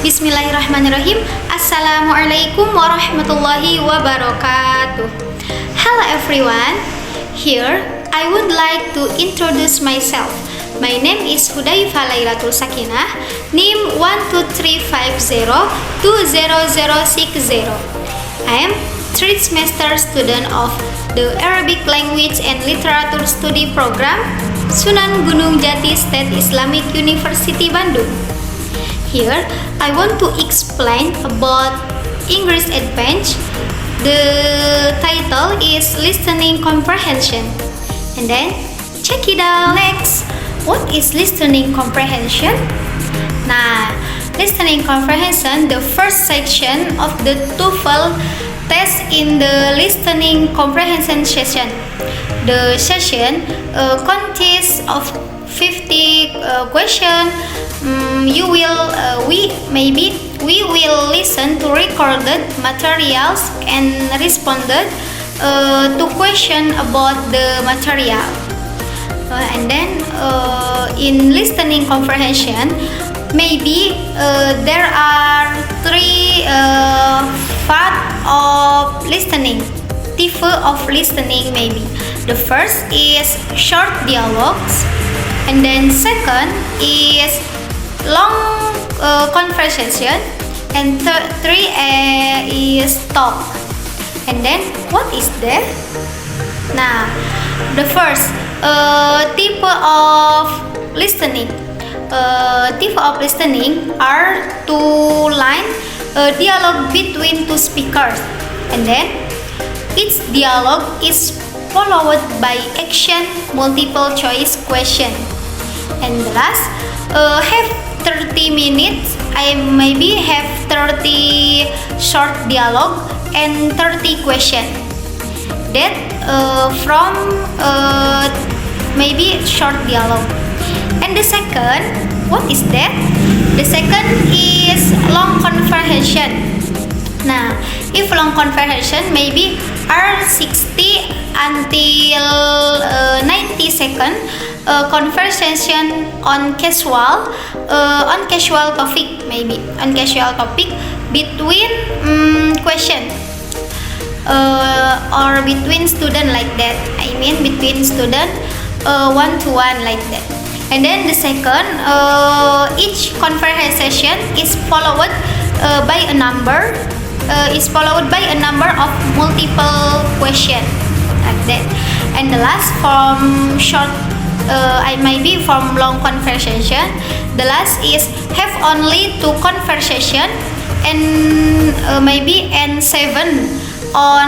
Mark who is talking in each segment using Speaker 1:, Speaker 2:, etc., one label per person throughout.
Speaker 1: Bismillahirrahmanirrahim. Assalamualaikum warahmatullahi wabarakatuh. Hello everyone. Here I would like to introduce myself. My name is Hudayfa Lailatul Sakinah, NIM 12350200060. I am 3rd semester student of the Arabic Language and Literature Study Program, Sunan Gunung Jati State Islamic University Bandung. Here, I want to explain about English Advance. The title is Listening Comprehension. And then, check it out. Next, what is listening comprehension? Nah, listening comprehension, the first section of the TOEFL test in the listening comprehension session. The session consists of 50 questions. We will listen to recorded materials and responded to question about the material. And then in listening comprehension, maybe there are three parts of listening. Type of listening maybe. The first is short dialogues, and then second is long conversation, and three is talk. And then what is that? Nah, the first type of listening. Type of listening are two line dialogue between two speakers, and then each dialogue is followed by action multiple choice question. And the last have 30 minutes. I maybe have 30 short dialogue and 30 question. That from maybe short dialogue. And the second, what is that? The second is long conversation. Nah, if long conversation maybe are 60 until 90 seconds conversation on casual topic, maybe on casual topic between question or between student like that. I mean between student one to one like that. And then the second, each conversation is followed by a number. Is followed by a number of multiple question like that. And the last from short, I maybe from long conversation. The last is have only two conversation and maybe and seven or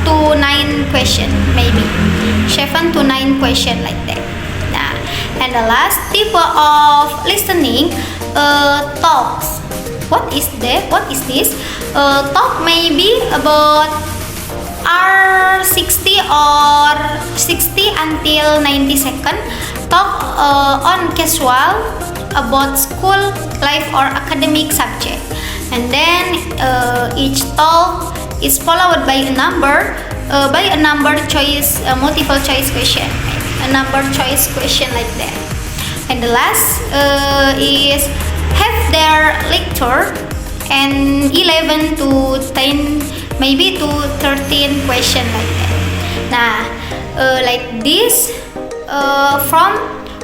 Speaker 1: to 9 question, maybe 7 to 9 question like that. Nah, and the last type of listening, talks. What is that? What is this? Talk maybe about R60 or 60 until 90 seconds. Talk on casual about school life or academic subject. And then each talk is followed by a number choice, multiple choice question, a number choice question like that. And the last is have their lecture and 11 to 10, maybe to 13 question like that. Nah, like this, from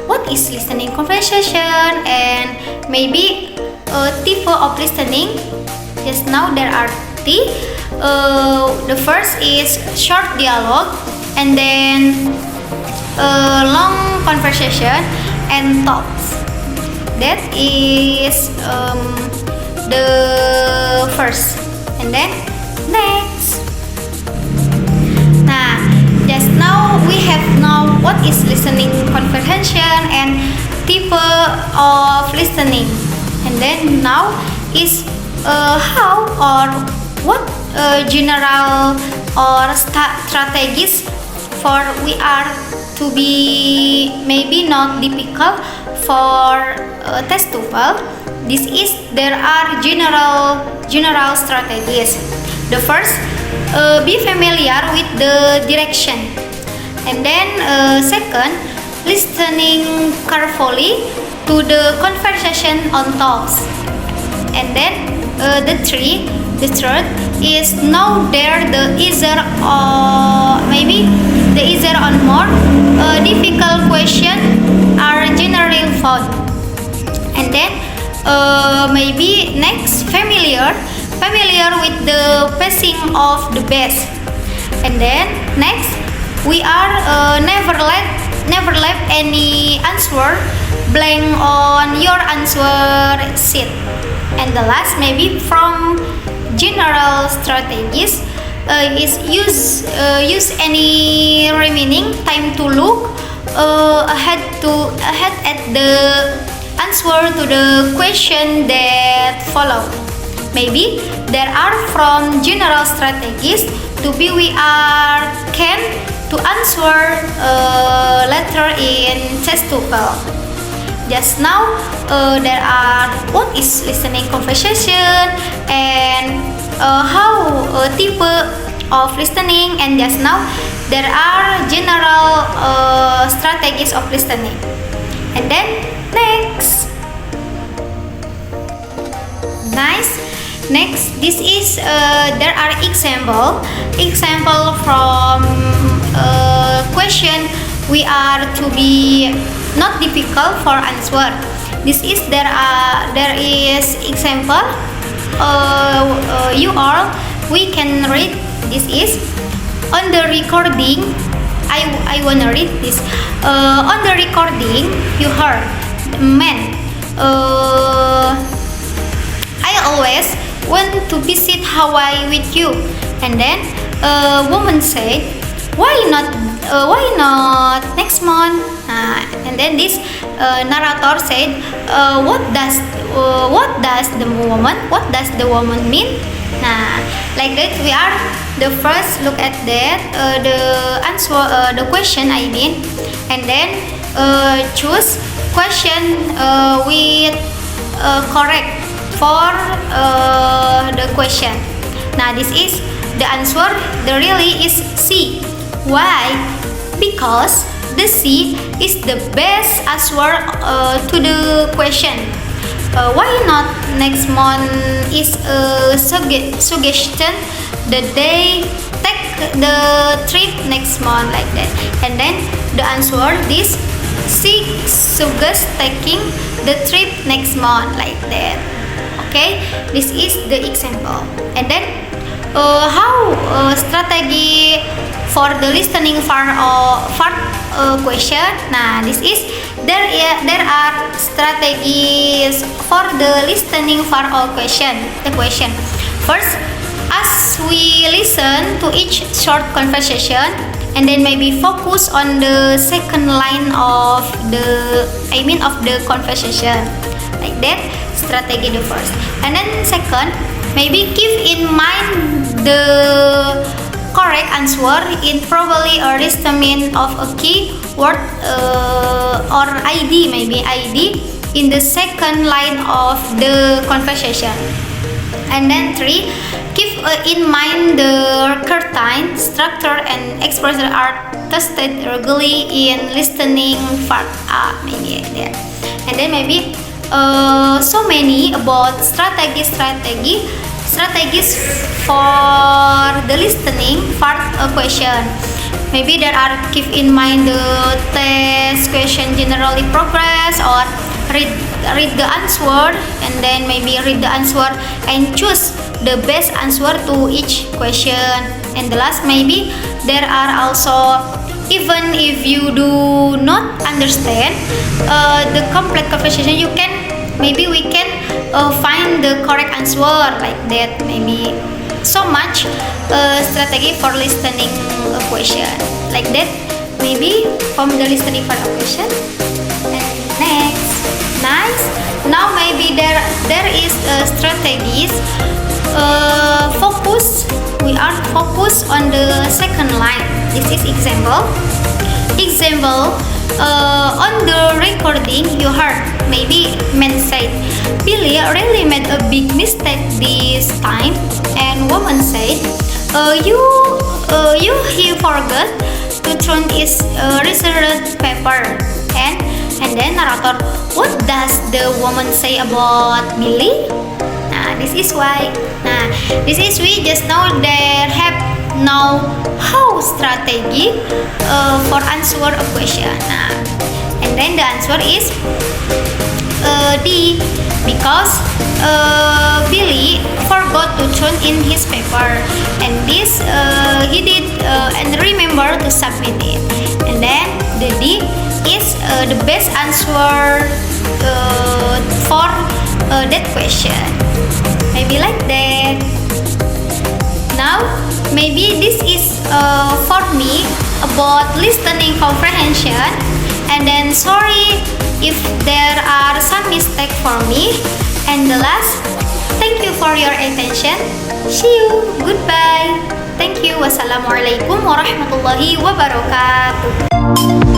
Speaker 1: what is listening conversation and maybe type of listening. Just now there are three. The first is short dialogue, and then long conversation and talks. That is the first. And then next. Nah, just now we have now what is listening comprehension and type of listening. And then now is how or what general or strategies for we are to be maybe not difficult for test TOEFL. This is there are general strategies. The first, be familiar with the direction, and then second, listening carefully to the conversation on talks. And then the third is know there the easier or maybe the easier or more difficult question are generally found. And then maybe next familiar with the pacing of the best. And then next we are never left any answer blank on your answer sheet. And the last maybe from general strategies is use any remaining time to look ahead at the answer to the question that follow. Maybe there are from general strategies to be we are can to answer later in test TOEFL. Just now there are what is listening conversation and how type of listening, and just now there are general strategies of listening. And then next this is there are example from question we are to be not difficult for answer. This is there is example you all we can read. This is on the recording. I wanna read this. On the recording you heard man I always want to visit Hawaii with you. And then a woman said, why not next month? And then this narrator said, what does the woman mean? Like that we are the first look at that the answer the question I mean, and then choose question with correct for the question. Now this is the answer. The really is C. Why? Because the C is the best answer to the question. Why not next month is a suggestion that they take the trip next month, like that. And then the answer this C suggests taking the trip next month, like that. Okay, this is the example. And then how strategy for the listening part question. Nah, this is there are strategies for the listening for all question. The question first, as we listen to each short conversation, and then maybe focus on the second line of the conversation, like that. Strategy the first. And then second, maybe keep in mind the correct answer in probably a statement of a key word or ID, maybe ID in the second line of the conversation. And then three, keep in mind the curtain, structure, and expression are tested regularly in listening part A, maybe there. And then maybe so many about strategies for the listening part question. Maybe there are keep in mind the test question generally progress, or read the answer, and then maybe read the answer and choose the best answer to each question. And the last, maybe there are also, even if you do not understand the complex conversation, you can we can find the correct answer, like that. Maybe so much strategy for listening a question, like that. Maybe from the listening for a question. And next, nice. Now maybe there is strategies focus. We are focused on the second line. This is example. On the recording you heard maybe men said, Billy really made a big mistake this time, and woman said, he forgot to to throw is reserved paper. And then narrator, what does the woman say about Billy? Nah, this is why. Nah, this is we just know there have now how strategy for answer a question. Nah, and then the answer is D, because Billy forgot to turn in his paper, and this he did and remember to submit it. And then the D is the best answer for that question. Maybe like that. Now, maybe this is for me about listening comprehension. And then sorry if there are some mistake for me. And the last, thank you for your attention. See you. Goodbye. Thank you. Wassalamualaikum warahmatullahi wabarakatuh.